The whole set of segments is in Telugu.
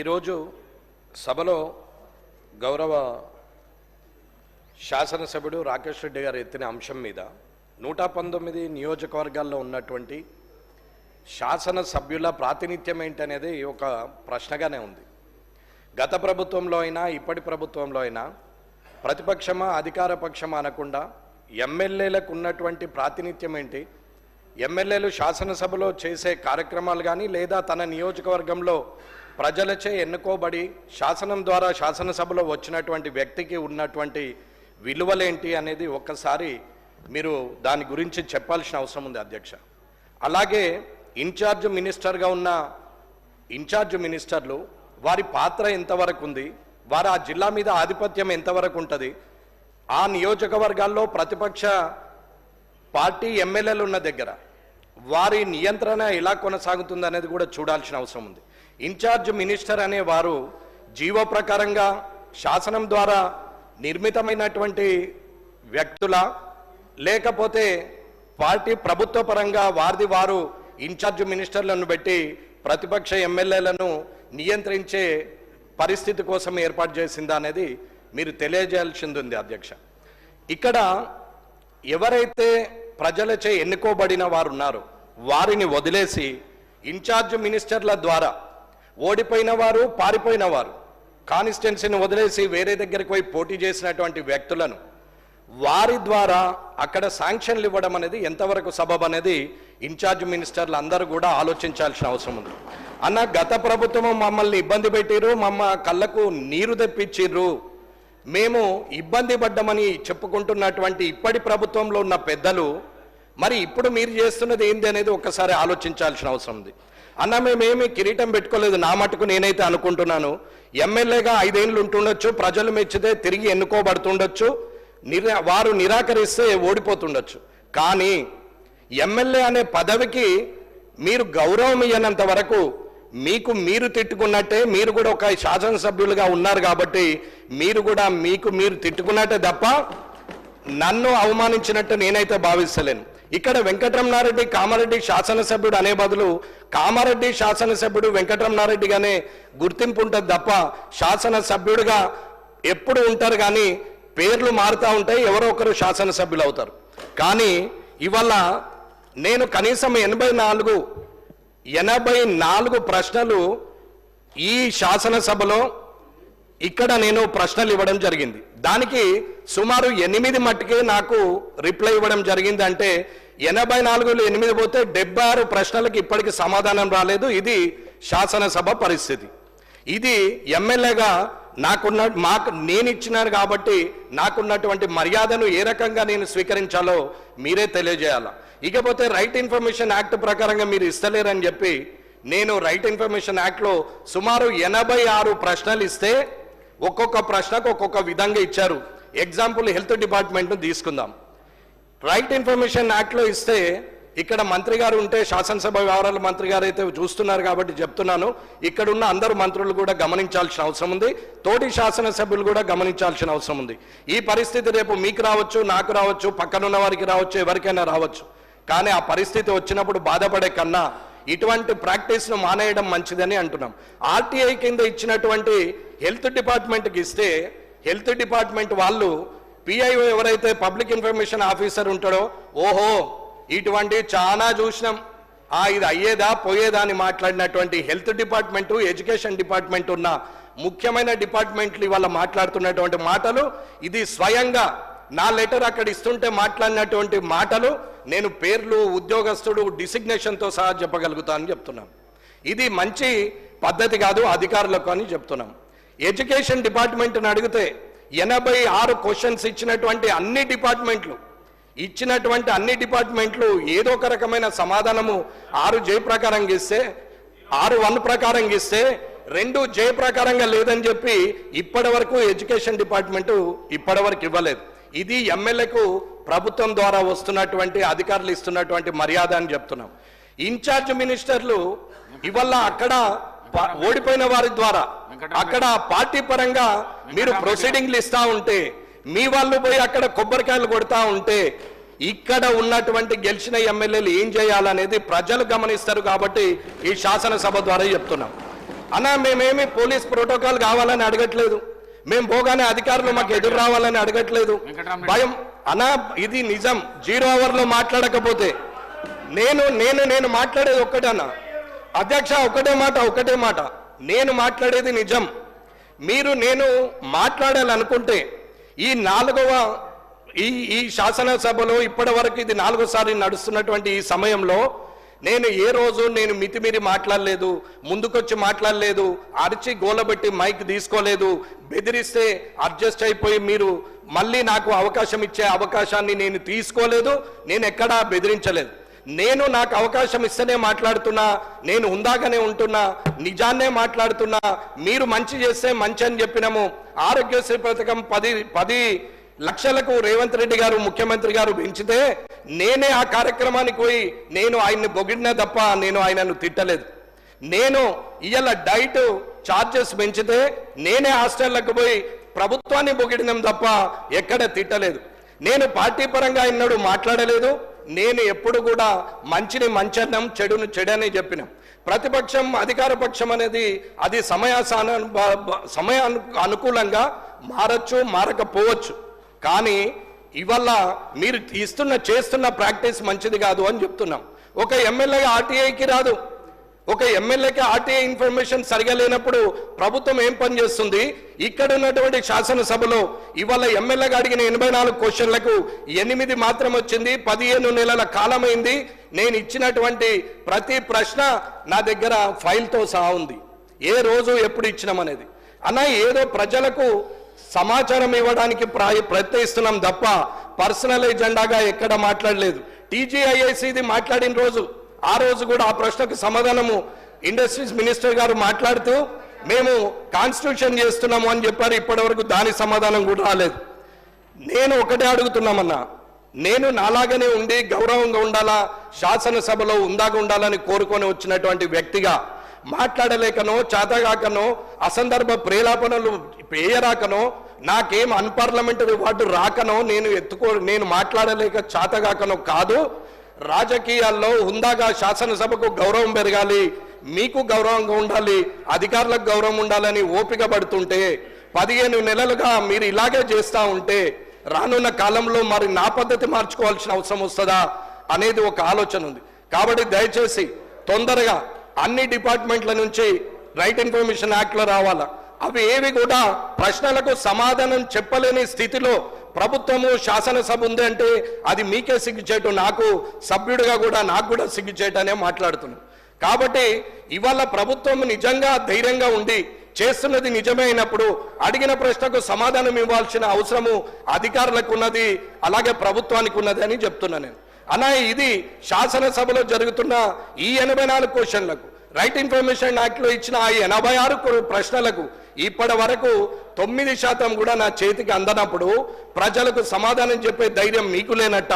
ఈరోజు సభలో గౌరవ శాసనసభ్యుడు రాకేష్ రెడ్డి గారు ఎత్తిన అంశం మీద 119 నియోజకవర్గాల్లో ఉన్నటువంటి శాసనసభ్యుల ప్రాతినిధ్యం ఏంటనేది ఒక ప్రశ్నగానే ఉంది. గత ప్రభుత్వంలో అయినా ఇప్పటి ప్రభుత్వంలో అయినా ప్రతిపక్షమా అధికార పక్షమా అనకుండా ఎమ్మెల్యేలకు ఉన్నటువంటి ప్రాతినిధ్యం ఏంటి, ఎమ్మెల్యేలు శాసనసభలో చేసే కార్యక్రమాలు కానీ లేదా తన నియోజకవర్గంలో ప్రజలచే ఎన్నుకోబడి శాసనం ద్వారా శాసనసభలో వచ్చినటువంటి వ్యక్తికి ఉన్నటువంటి విలువలేంటి అనేది ఒక్కసారి మీరు దాని గురించి చెప్పాల్సిన అవసరం ఉంది అధ్యక్ష. అలాగే ఇన్ఛార్జ్ మినిస్టర్గా ఉన్న ఇన్ఛార్జ్ మినిస్టర్లు వారి పాత్ర ఎంతవరకు ఉంది, వారు ఆ జిల్లా మీద ఆధిపత్యం ఎంతవరకు ఉంటుంది, ఆ నియోజకవర్గాల్లో ప్రతిపక్ష పార్టీ ఎమ్మెల్యేలు ఉన్న దగ్గర వారి నియంత్రణ ఎలా కొనసాగుతుంది అనేది కూడా చూడాల్సిన అవసరం ఉంది. ఇన్ఛార్జ్ మినిస్టర్ అనే వారు జీవో ప్రకారంగా శాసనం ద్వారా నిర్మితమైనటువంటి వ్యక్తుల లేకపోతే పార్టీ ప్రభుత్వ పరంగా వారు ఇన్ఛార్జ్ మినిస్టర్లను పెట్టి ప్రతిపక్ష ఎమ్మెల్యేలను నియంత్రించే పరిస్థితి కోసం ఏర్పాటు చేసిందా అనేది మీరు తెలియజేయాల్సింది ఉంది అధ్యక్ష. ఇక్కడ ఎవరైతే ప్రజలచే ఎన్నుకోబడిన వారు ఉన్నారో వారిని వదిలేసి ఇన్ఛార్జ్ మినిస్టర్ల ద్వారా ఓడిపోయిన వారు పారిపోయిన వారు కాన్స్టిట్యున్సీని వదిలేసి వేరే దగ్గరికి పోయి పోటీ చేసినటువంటి వ్యక్తులను వారి ద్వారా అక్కడ శాంక్షన్లు ఇవ్వడం అనేది ఎంతవరకు సబబ్ అనేది ఇన్ఛార్జ్ మినిస్టర్లు అందరూ కూడా ఆలోచించాల్సిన అవసరం ఉంది. అన్న గత ప్రభుత్వం మమ్మల్ని ఇబ్బంది పెట్టిరు, కళ్ళకు నీరు తెప్పించిర్రు, మేము ఇబ్బంది పడ్డామని చెప్పుకుంటున్నటువంటి ఇప్పటి ప్రభుత్వంలో ఉన్న పెద్దలు మరి ఇప్పుడు మీరు చేస్తున్నది ఏంది అనేది ఒక్కసారి ఆలోచించాల్సిన అవసరం ఉంది. అన్న మేమేమి కిరీటం పెట్టుకోలేదు, నా మటుకు నేనైతే అనుకుంటున్నాను ఎమ్మెల్యేగా 5 ఏళ్ళు ఉంటుండొచ్చు, ప్రజలు మెచ్చితే తిరిగి ఎన్నుకోబడుతుండొచ్చు, వారు నిరాకరిస్తే ఓడిపోతుండొచ్చు, కానీ ఎమ్మెల్యే అనే పదవికి మీరు గౌరవం ఇవ్వనంత వరకు మీకు మీరు తిట్టుకున్నట్టే, మీరు కూడా ఒక శాసనసభ్యులుగా ఉన్నారు కాబట్టి మీరు కూడా మీరు తిట్టుకున్నట్టే తప్ప నన్ను అవమానించినట్టు నేనైతే భావిస్తలేను. ఇక్కడ వెంకటరమణారెడ్డి కామారెడ్డి శాసనసభ్యుడు అనే బదులు కామారెడ్డి శాసనసభ్యుడు వెంకటరమణారెడ్డిగానే గుర్తింపు ఉంటుంది తప్ప శాసనసభ్యుడిగా ఎప్పుడు ఉంటారు, కానీ పేర్లు మారుతూ ఉంటాయి, ఎవరో ఒకరు శాసనసభ్యులు అవుతారు. కానీ ఇవాళ నేను కనీసం 84 ప్రశ్నలు ఈ శాసనసభలో ఇక్కడ నేను ప్రశ్నలు ఇవ్వడం జరిగింది. దానికి సుమారు 8 మట్టుకే నాకు రిప్లై ఇవ్వడం జరిగింది. అంటే 84లో 8 పోతే 76 ప్రశ్నలకు ఇప్పటికి సమాధానం రాలేదు. ఇది శాసనసభ పరిస్థితి. ఇది ఎమ్మెల్యేగా నేను ఇచ్చినాను కాబట్టి నాకున్నటువంటి మర్యాదను ఏ రకంగా నేను స్వీకరించాలో మీరే తెలియజేయాలా. ఇకపోతే రైట్ ఇన్ఫర్మేషన్ యాక్ట్ ప్రకారంగా మీరు ఇస్తలేరని చెప్పి నేను రైట్ ఇన్ఫర్మేషన్ యాక్ట్లో సుమారు 86 ప్రశ్నలు ఇస్తే ఒక్కొక్క ప్రశ్నకు ఒక్కొక్క విధంగా ఇచ్చారు. ఎగ్జాంపుల్ హెల్త్ డిపార్ట్మెంట్ను తీసుకుందాం. రైట్ ఇన్ఫర్మేషన్ యాక్ట్లో ఇస్తే ఇక్కడ మంత్రి గారు ఉంటే శాసనసభ వ్యవహారాల మంత్రి గారు అయితే చూస్తున్నారు కాబట్టి చెప్తున్నాను, ఇక్కడున్న అందరు మంత్రులు కూడా గమనించాల్సిన అవసరం ఉంది, తోటి శాసనసభ్యులు కూడా గమనించాల్సిన అవసరం ఉంది. ఈ పరిస్థితి రేపు మీకు రావచ్చు, నాకు రావచ్చు, పక్కనున్న వారికి రావచ్చు, ఎవరికైనా రావచ్చు. కానీ ఆ పరిస్థితి వచ్చినప్పుడు బాధపడే కన్నా ఇటువంటి ప్రాక్టీస్ను మానేయడం మంచిదని అంటున్నాం. ఆర్టీఐ కింద ఇచ్చినటువంటి హెల్త్ డిపార్ట్మెంట్కి ఇస్తే హెల్త్ డిపార్ట్మెంట్ వాళ్ళు పిఐఓ ఎవరైతే పబ్లిక్ ఇన్ఫర్మేషన్ ఆఫీసర్ ఉంటాడో, ఓహో ఇటువంటి చాలా చూసినాం, ఇది అయ్యేదా పోయేదా అని మాట్లాడినటువంటి హెల్త్ డిపార్ట్మెంటు ఎడ్యుకేషన్ డిపార్ట్మెంట్ ఉన్న ముఖ్యమైన డిపార్ట్మెంట్లు ఇవాళ మాట్లాడుతున్నటువంటి మాటలు, ఇది స్వయంగా నా లెటర్ అక్కడ ఇస్తుంటే మాట్లాడినటువంటి మాటలు నేను పేర్లు ఉద్యోగస్తుడు డిసిగ్నేషన్తో సహా చెప్పగలుగుతానని చెప్తున్నాం. ఇది మంచి పద్ధతి కాదు అధికారులకు అని చెప్తున్నాం. ఎడ్యుకేషన్ డిపార్ట్మెంట్ని అడిగితే 86 క్వశ్చన్స్ ఇచ్చినటువంటి అన్ని డిపార్ట్మెంట్లు ఏదో ఒక రకమైన సమాధానము 6 జే ప్రకారంగా ఇస్తే 6(1) ప్రకారంగా ఇస్తే 2 జే ప్రకారంగా లేదని చెప్పి ఇప్పటి వరకు ఎడ్యుకేషన్ డిపార్ట్మెంటు ఇప్పటివరకు ఇవ్వలేదు. ఇది ఎమ్మెల్యేకు ప్రభుత్వం ద్వారా వస్తున్నటువంటి అధికారులు ఇస్తున్నటువంటి మర్యాద అని చెప్తున్నాం. ఇన్ఛార్జ్ మినిస్టర్లు ఇవల్ల అక్కడ ఓడిపోయిన వారి ద్వారా అక్కడ పార్టీ పరంగా మీరు ప్రొసీడింగ్లు ఇస్తా ఉంటే, మీ వాళ్ళు పోయి అక్కడ కొబ్బరికాయలు కొడతా ఉంటే ఇక్కడ ఉన్నటువంటి గెలిచిన ఎమ్మెల్యేలు ఏం చేయాలనేది ప్రజలు గమనిస్తారు. కాబట్టి ఈ శాసనసభ ద్వారా చెప్తున్నాం. అన్నా మేమేమి పోలీస్ ప్రోటోకాల్ కావాలని అడగట్లేదు, మేము పోగానే అధికారులు మాకు ఎదురు రావాలని అడగట్లేదు. భయం అన్నా, ఇది నిజం. 0 అవర్లో మాట్లాడకపోతే నేను మాట్లాడేది ఒక్కటన్నా అధ్యక్ష, ఒకటే మాట నేను మాట్లాడేది నిజం. నేను మాట్లాడాలనుకుంటే ఈ శాసనసభలో ఇప్పటి వరకు ఇది 4సారి నడుస్తున్నటువంటి ఈ సమయంలో నేను ఏ రోజు మితిమీరి మాట్లాడలేదు, ముందుకొచ్చి మాట్లాడలేదు, అరిచి గోలబెట్టి మైక్ తీసుకోలేదు, బెదిరిస్తే అడ్జస్ట్ అయిపోయి మీరు మళ్ళీ నాకు అవకాశం ఇచ్చే అవకాశాన్ని నేను తీసుకోలేదు, నేను ఎక్కడా బెదిరించలేదు. నాకు అవకాశం ఇస్తేనే మాట్లాడుతున్నా, నేను ఉందాగానే ఉంటున్నా, నిజాన్నే మాట్లాడుతున్నా. మీరు మంచి చేస్తే మంచి అని చెప్పినాము. ఆరోగ్యశ్రీ పథకం 10 లక్షలకు రేవంత్ రెడ్డి గారు ముఖ్యమంత్రి గారు పెంచితే నేనే ఆ కార్యక్రమానికి పోయి నేను ఆయన్ని పొగిడినా తప్ప నేను ఆయనను తిట్టలేదు. ఇవాళ డైట్ ఛార్జెస్ పెంచితే నేనే హాస్టళ్లకు పోయి ప్రభుత్వాన్ని పొగిడినాం తప్ప ఎక్కడ తిట్టలేదు. పార్టీ పరంగా ఎన్నడూ మాట్లాడలేదు. ఎప్పుడు కూడా మంచిని మంచన్నం, చెడును చెడని చెప్పినాం. ప్రతిపక్షం అధికార పక్షం అనేది అది సమయ అనుకూలంగా మారచ్చు, మారకపోవచ్చు. కానీ ఇవాళ మీరు చేస్తున్న ప్రాక్టీస్ మంచిది కాదు అని చెప్తున్నాం. ఒక ఎమ్మెల్యే ఆర్టీఐకి రాదు. ఒక ఎమ్మెల్యేకి ఆర్టీఐ ఇన్ఫర్మేషన్ సరిగా లేనప్పుడు ప్రభుత్వం ఏం పని చేస్తుంది? ఇక్కడ ఉన్నటువంటి శాసనసభలో ఇవాళ ఎమ్మెల్యేగా అడిగిన 84 క్వశ్చన్లకు 8 మాత్రం వచ్చింది. 15 నెలల కాలమైంది. నేను ఇచ్చినటువంటి ప్రతి ప్రశ్న నా దగ్గర ఫైల్తో సహా ఉంది. ఏ రోజు ఎప్పుడు ఇచ్చినామనేది. ఏదో ప్రజలకు సమాచారం ఇవ్వడానికి ప్రయత్నిస్తున్నాం తప్ప పర్సనల్ ఎజెండాగా ఎక్కడ మాట్లాడలేదు. టీజీఐఐసిది మాట్లాడిన రోజు, ఆ రోజు కూడా ఆ ప్రశ్నకు సమాధానము ఇండస్ట్రీస్ మినిస్టర్ గారు మాట్లాడుతూ మేము కాన్స్టిట్యూషన్ చేస్తున్నాము అని చెప్పారు. ఇప్పటి వరకు దాని సమాధానం కూడా రాలేదు. ఒకటే అడుగుతున్నామన్నా, నాలాగానే ఉండి గౌరవంగా ఉండాలా, శాసనసభలో ఉందాగా ఉండాలని కోరుకొని వచ్చినటువంటి వ్యక్తిగా మాట్లాడలేకనో, చేతగాకనో, అసందర్భ ప్రేలాపనలు పేయరాకనో, నాకేం అన్పార్లమెంటరీ వార్డు రాకనో, నేను మాట్లాడలేక చేతగాకనో కాదు. రాజకీయాల్లో హుందాగా శాసనసభకు గౌరవం పెరగాలి, మీకు గౌరవంగా ఉండాలి, అధికారులకు గౌరవం ఉండాలని ఓపిక పడుతుంటే 15 నెలలుగా మీరు ఇలాగే చేస్తూ ఉంటే రానున్న కాలంలో మరి నా పద్ధతి మార్చుకోవాల్సిన అవసరం వస్తుందా అనేది ఒక ఆలోచన ఉంది. కాబట్టి దయచేసి తొందరగా అన్ని డిపార్ట్మెంట్ల నుంచి రైట్ ఇన్ఫర్మేషన్ యాక్ట్లో రావాలా. అవి ఏవి కూడా ప్రశ్నలకు సమాధానం చెప్పలేని స్థితిలో ప్రభుత్వము శాసనసభ ఉంది అంటే అది మీకే సిగ్గుచేటు, నాకు సభ్యుడిగా కూడా నాకు కూడా సిగ్గుచేటనే మాట్లాడుతున్నాను. కాబట్టి ఇవాళ ప్రభుత్వం నిజంగా ధైర్యంగా ఉండి చేస్తున్నది నిజమే అయినప్పుడు అడిగిన ప్రశ్నకు సమాధానం ఇవ్వాల్సిన అవసరము అధికారులకు ఉన్నది, అలాగే ప్రభుత్వానికి ఉన్నది అని చెప్తున్నాను నేను. ఇది శాసనసభలో జరుగుతున్న ఈ 84 క్వశ్చన్లకు రైట్ ఇన్ఫర్మేషన్ యాక్ట్లో ఇచ్చిన ఆ 86 ప్రశ్నలకు ఇప్పటి వరకు 9% కూడా నా చేతికి అందనప్పుడు ప్రజలకు సమాధానం చెప్పే ధైర్యం మీకు లేనట్ట,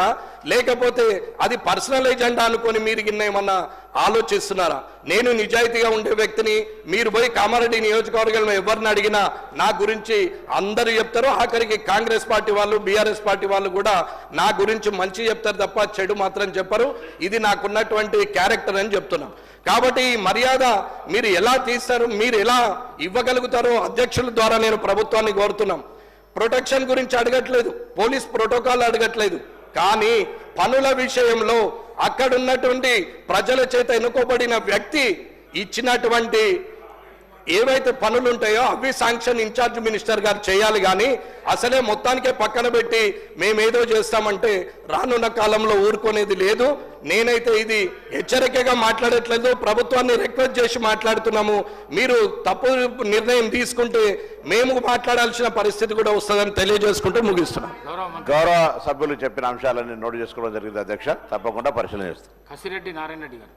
లేకపోతే అది పర్సనల్ ఎజెండా అనుకొని మీరు ఏమన్నా ఆలోచిస్తున్నారా? నేను నిజాయితీగా ఉండే వ్యక్తిని. మీరు పోయి కామారెడ్డి నియోజకవర్గంలో ఎవరిని అడిగినా నా గురించి అందరూ చెప్తారు. ఆఖరికి కాంగ్రెస్ పార్టీ వాళ్ళు, బీఆర్ఎస్ పార్టీ వాళ్ళు కూడా నా గురించి మంచి చెప్తారు తప్ప చెడు మాత్రం చెప్పరు. ఇది నాకున్నటువంటి క్యారెక్టర్ అని చెప్తున్నాం. కాబట్టి ఈ మర్యాద మీరు ఎలా తీస్తారు, మీరు ఎలా ఇవ్వగలుగుతారో అధ్యక్షుల ద్వారా నేను ప్రభుత్వాన్ని కోరుతున్నాం. ప్రొటెక్షన్ గురించి అడగట్లేదు, పోలీస్ ప్రోటోకాల్ అడగట్లేదు, కానీ పనుల విషయంలో అక్కడున్నటువంటి ప్రజల చేత ఎన్నుకోబడిన వ్యక్తి ఇచ్చినటువంటి ఏవైతే పనులు ఉంటాయో అవి శాంక్షన్ ఇన్ఛార్జ్ మినిస్టర్ గారు చేయాలి. కానీ అసలే మొత్తానికే పక్కన పెట్టి మేమేదో చేస్తామంటే రానున్న కాలంలో ఊరుకునేది లేదు. నేనైతే ఇది హెచ్చరికగా మాట్లాడట్లేదు, ప్రభుత్వాన్ని రిక్వెస్ట్ చేసి మాట్లాడుతున్నాము. మీరు తప్పు నిర్ణయం తీసుకుంటే మేము మాట్లాడాల్సిన పరిస్థితి కూడా వస్తుందని తెలియజేసుకుంటూ ముగిస్తున్నాం. గౌరవ సభ్యులు చెప్పిన అంశాలన్నీ నోటు చేసుకోవడం జరిగింది అధ్యక్ష, తప్పకుండా పరిశీలన చేస్తాం. కసిరెడ్డి నారాయణ రెడ్డి గారు.